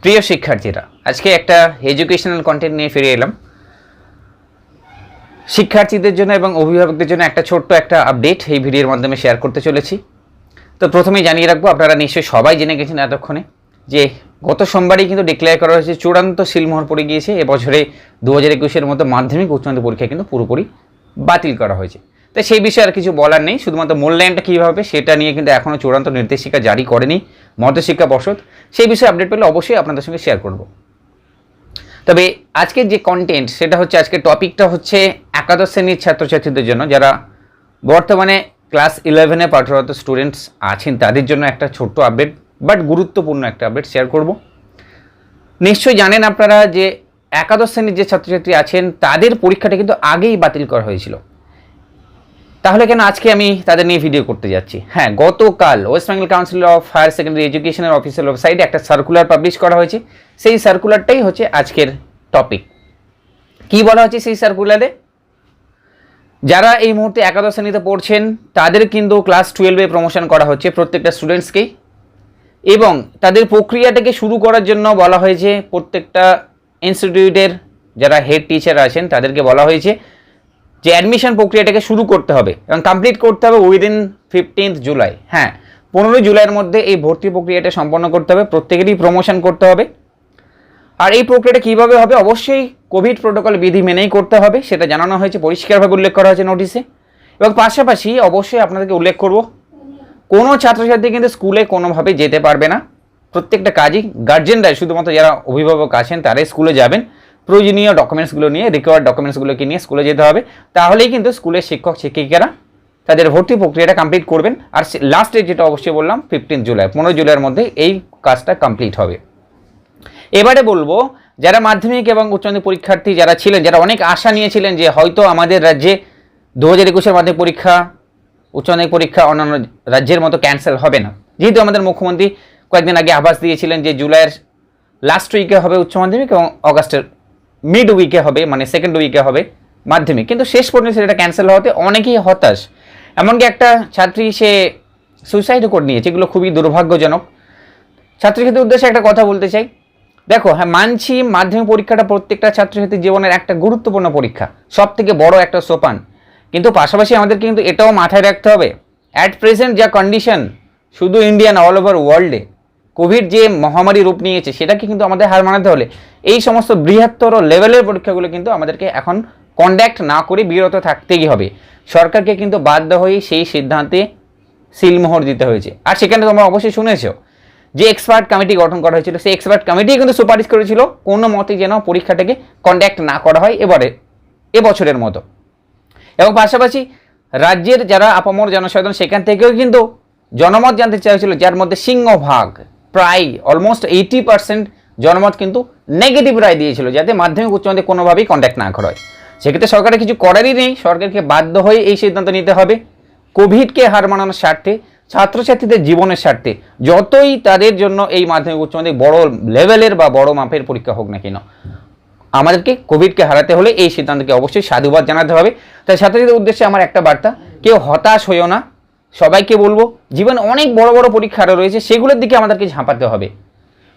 প্রিয় শিক্ষার্থীরা, আজকে একটা এডুকেশনাল কন্টেন্ট নিয়ে ফিরে এলাম। শিক্ষার্থীদের জন্য এবং অভিভাবকদের জন্য একটা ছোট্ট একটা আপডেট এই ভিডিওর মাধ্যমে শেয়ার করতে চলেছি। তো প্রথমেই জানিয়ে রাখবো, আপনারা নিশ্চয়ই সবাই জেনে গেছেন এতক্ষণে যে গত সোমবারই কিন্তু ডিক্লেয়ার করা হয়েছে, চূড়ান্ত সিলমোহর পড়ে গিয়েছে এবছরে 2021-এর মতো মাধ্যমিক উচ্চ মাধ্যমিক পরীক্ষা কিন্তু পুরোপুরি বাতিল করা হয়েছে। তো সেই বিষয়ে আর কিছু বলার নেই, শুধুমাত্র মূল্যায়নটা কীভাবে হবে সেটা নিয়ে কিন্তু এখনও চূড়ান্ত নির্দেশিকা জারি করেনি মধ্যশিক্ষা পর্ষদ। সেই বিষয়ে আপডেট পেলে অবশ্যই আপনাদের সঙ্গে শেয়ার করব। তবে আজকের যে কন্টেন্ট সেটা হচ্ছে, আজকের টপিকটা হচ্ছে একাদশ শ্রেণীর ছাত্রছাত্রীদের জন্য, যারা বর্তমানে ক্লাস 11-এ পাঠরত স্টুডেন্টস আছেন তাদের জন্য একটা ছোট্ট আপডেট, বাট গুরুত্বপূর্ণ একটা আপডেট শেয়ার করব। নিশ্চয়ই জানেন আপনারা যে একাদশ শ্রেণীর যে ছাত্রছাত্রী আছেন তাদের পরীক্ষাটা কিন্তু আগেই বাতিল করা হয়েছিল। তাহলে কেন আজকে আমি তাদের নিয়ে ভিডিও করতে যাচ্ছি? হ্যাঁ, গতকাল West Bengal council of higher Secondary এডুকেশনের অফিসিয়াল ওয়েবসাইটে একটা সার্কুলার পাবলিশ করা হয়েছে। সেই সার্কুলারটাই হচ্ছে আজকের টপিক। কি বলা হচ্ছে সেই সার্কুলারে? যারা এই মুহূর্তে একাদশ শ্রেণীতে পড়ছেন তাদের কিন্তু ক্লাস 12-এ প্রমোশন করা হচ্ছে প্রত্যেকটা স্টুডেন্টসকেই, এবং তাদের প্রক্রিয়াটাকে শুরু করার জন্য বলা হয়েছে প্রত্যেকটা ইনস্টিটিউটের যারা হেড টিচার আছেন তাদেরকে বলা হয়েছে যে অ্যাডমিশন প্রক্রিয়াটাকে শুরু করতে হবে এবং কমপ্লিট করতে হবে উইদিন 15th জুলাই। হ্যাঁ, 15 জুলাইয়ের মধ্যে এই ভর্তি প্রক্রিয়াটা সম্পন্ন করতে হবে, প্রত্যেকেরই প্রমোশন করতে হবে। আর এই প্রক্রিয়াটা কীভাবে হবে? অবশ্যই কোভিড প্রোটোকল বিধি মেনেই করতে হবে, সেটা জানানো হয়েছে, পরিষ্কারভাবে উল্লেখ করা হয়েছে নোটিশে। এবং পাশাপাশি অবশ্যই আপনাদেরকে উল্লেখ করব, কোনো ছাত্রছাত্রী কিন্তু স্কুলে কোনোভাবে যেতে পারবে না। প্রত্যেকটা কাজই গার্জেনরা, শুধুমাত্র যারা অভিভাবক আছেন তারাই স্কুলে যাবেন। প্রয়োজনীয় ডকুমেন্টসগুলো নিয়ে, রিকোয়ার্ড ডকুমেন্টসগুলোকে নিয়ে স্কুলে যেতে হবে, তাহলেই কিন্তু স্কুলের শিক্ষক শিক্ষিকারা তাদের ভর্তি প্রক্রিয়াটা কমপ্লিট করবেন। আর লাস্ট ডেট যেটা অবশ্যই বললাম 15 জুলাই, 15 জুলাইয়ের মধ্যে এই কাজটা কমপ্লিট হবে। এবারে বলবো, যারা মাধ্যমিক এবং উচ্চ মাধ্যমিক পরীক্ষার্থী যারা ছিলেন, যারা অনেক আশা নিয়েছিলেন যে হয়তো আমাদের রাজ্যে 2021-এর মাধ্যমিক পরীক্ষা, উচ্চ মাধ্যমিক পরীক্ষা অন্যান্য রাজ্যের মতো ক্যান্সেল হবে না, যেহেতু আমাদের মুখ্যমন্ত্রী কয়েকদিন আগে আভাস দিয়েছিলেন যে জুলাইয়ের লাস্ট উইকে হবে উচ্চ মাধ্যমিক এবং অগাস্টের মিড উইকে হবে, মানে সেকেন্ড উইকে হবে মাধ্যমিক, কিন্তু শেষ পর্যন্ত সেটা ক্যান্সেল হওয়াতে অনেকেই হতাশ। এমনকি একটা ছাত্রী সে সুইসাইডও করে নিয়েছে, এগুলো খুবই দুর্ভাগ্যজনক। ছাত্রছাত্রীর উদ্দেশ্যে একটা কথা বলতে চাই, দেখো হ্যাঁ মানছি মাধ্যমিক পরীক্ষাটা প্রত্যেকটা ছাত্রছাত্রীর জীবনের একটা গুরুত্বপূর্ণ পরীক্ষা, সব থেকে বড় একটা সোপান, কিন্তু পাশাপাশি আমাদের কিন্তু এটাও মাথায় রাখতে হবে অ্যাট প্রেজেন্ট যা কন্ডিশন শুধু ইন্ডিয়ান অল ওভার ওয়ার্ল্ডে কোভিড যে মহামারী রূপ নিয়েছে সেটাকে কিন্তু আমাদের হার মানাতে হলে এই সমস্ত বৃহত্তর লেভেলের পরীক্ষাগুলো কিন্তু আমাদেরকে এখন কন্ডাক্ট না করে বিরত থাকতেই হবে। সরকারকে কিন্তু বাধ্য হয়ে সেই সিদ্ধান্তে সিলমোহর দিতে হয়েছে। আর সেখানে তোমরা অবশ্যই শুনেছো যে এক্সপার্ট কমিটি গঠন করা হয়েছিল, সেই এক্সপার্ট কমিটি কিন্তু সুপারিশ করেছিল কোনো মতে যেন পরীক্ষাটাকে কন্ডাক্ট না করা হয় এবছরের মতো। এবং পাশাপাশি রাজ্যের যারা আপামর জনসাধারণ সেখান থেকেও কিন্তু জনমত জানতে চাইছিল, যার মধ্যে সিংহভাগ প্রায় অলমোস্ট 80% জনমত কিন্তু নেগেটিভ রায় দিয়েছিল, যাতে মাধ্যমিক উচ্চ মাধ্যমিক কোনোভাবেই কন্ডাক্ট না করা হয়। সেক্ষেত্রে সরকারের কিছু করারই নেই, সরকারকে বাধ্য হয়ে এই সিদ্ধান্ত নিতে হবে কোভিডকে হার মানানোর স্বার্থে, ছাত্রছাত্রীদের জীবনের স্বার্থে, যতই তাদের জন্য এই মাধ্যমিক উচ্চ মাধ্যমিক বড় লেভেলের বা বড় মাপের পরীক্ষা হোক না কেন, আমাদেরকে কোভিডকে হারাতে হলে এই সিদ্ধান্তকে অবশ্যই সাধুবাদ জানাতে হবে। তাই ছাত্রছাত্রীদের উদ্দেশ্যে আমার একটা বার্তা, কেউ হতাশ হইও না। সবাইকে বলবো জীবনে অনেক বড় বড় পরীক্ষা আরও রয়েছে, সেগুলোর দিকে আমাদেরকে ঝাঁপাতে হবে।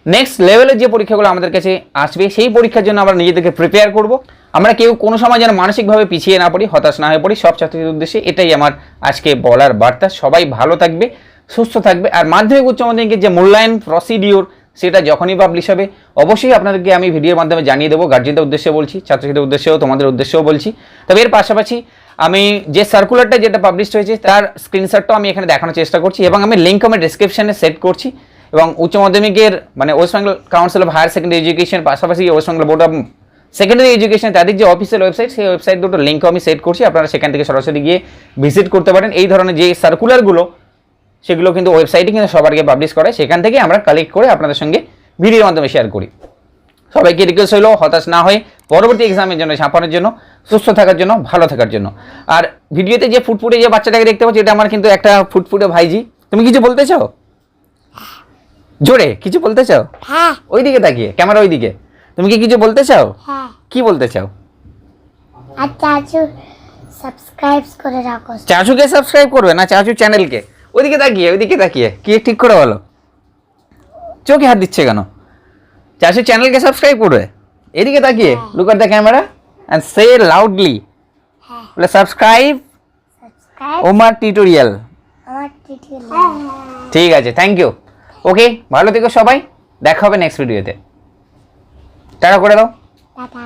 নেক্সট লেভেলের যে পরীক্ষাগুলো আমাদের কাছে আসবে সেই পরীক্ষার জন্য আমরা নিজেদেরকে প্রিপেয়ার করব। আমরা কেউ কোনো সময় যেন মানসিকভাবে পিছিয়ে না পড়ি, হতাশ না হয়ে পড়ি। সব ছাত্রীদের উদ্দেশ্যে এটাই আমার আজকে বলার বার্তা। সবাই ভালো থাকবে, সুস্থ থাকবে। আর মাধ্যমিক উচ্চ মাধ্যমিকের যে মূল্যায়ন প্রসিডিওর সেটা যখনই পাবলিশ হবে অবশ্যই আপনাদেরকে আমি ভিডিওর মাধ্যমে জানিয়ে দেবো। গার্জিয়ানদের উদ্দেশ্যে বলছি, ছাত্রছাত্রীদের উদ্দেশ্যেও, তোমাদের উদ্দেশ্যেও বলছি। তবে এর পাশাপাশি আমি যে সার্কুলারটা যেটা পাবলিশ হয়েছে তার স্ক্রিনশটটাও আমি এখানে দেখানোর চেষ্টা করছি, এবং আমি লিঙ্ক আমি ডেসক্রিপশনে সেট করছি। এবং উচ্চ মাধ্যমিকের মানে West Bengal council of higher secondary education, পাশাপাশি West Bengal board of secondary education, তাদের যে অফিসিয়াল ওয়েবসাইট, সেই ওয়েবসাইট দুটো লিঙ্কও আমি সেট করছি, আপনারা সেখান থেকে সরাসরি গিয়ে ভিজিট করতে পারেন। এই ধরনের যে সার্কুলারগুলো সেগুলো কিন্তু ওয়েবসাইটে কিন্তু সবার আগে পাবলিশ করে, সেখান থেকে আমরা কালেক্ট করে আপনাদের সঙ্গে ভিডিওর মাধ্যমে শেয়ার করি। সবাইকে রিকোয়েস্ট হলো হতাশ না হয়ে পরবর্তী এক্সামের জন্য ঝাঁপানোর জন্য, সুস্থ থাকার জন্য, ভালো থাকার জন্য। আর ভিডিওতে যে ফুটফুটে যে বাচ্চাটাকে দেখতে পাচ্ছি, এটা আমার কিন্তু একটা ফুটফুটে ভাইজি। তুমি কিছু বলতে চাও? জোরে কিছু বলতে চাও? হ্যাঁ। ওইদিকে তাকিয়ে, ক্যামেরা ওইদিকে। তুমি কি কিছু বলতে চাও? হ্যাঁ। কি বলতে চাও? আর চাচু সাবস্ক্রাইব করে রাখো। চাচুকে সাবস্ক্রাইব করবে না চাচু চ্যানেলকে? ওইদিকে তাকিয়ে, ওইদিকে তাকিয়ে কি ঠিক করে বলো। চোখে হাত দিচ্ছে কেন? চাচু চ্যানেলকে সাবস্ক্রাইব করবে, এদিকে তাকিয়ে look at the camera and say loudly, হ্যাঁ বলে সাবস্ক্রাইব সাবস্ক্রাইব ওমার টিউটোরিয়াল। আমার টিউটোরিয়াল। ঠিক আছে, থ্যাংক ইউ। ওকে, ভালো থেকো সবাই, দেখা হবে নেক্সট ভিডিওতে। টাটা করে দাও। টাটা।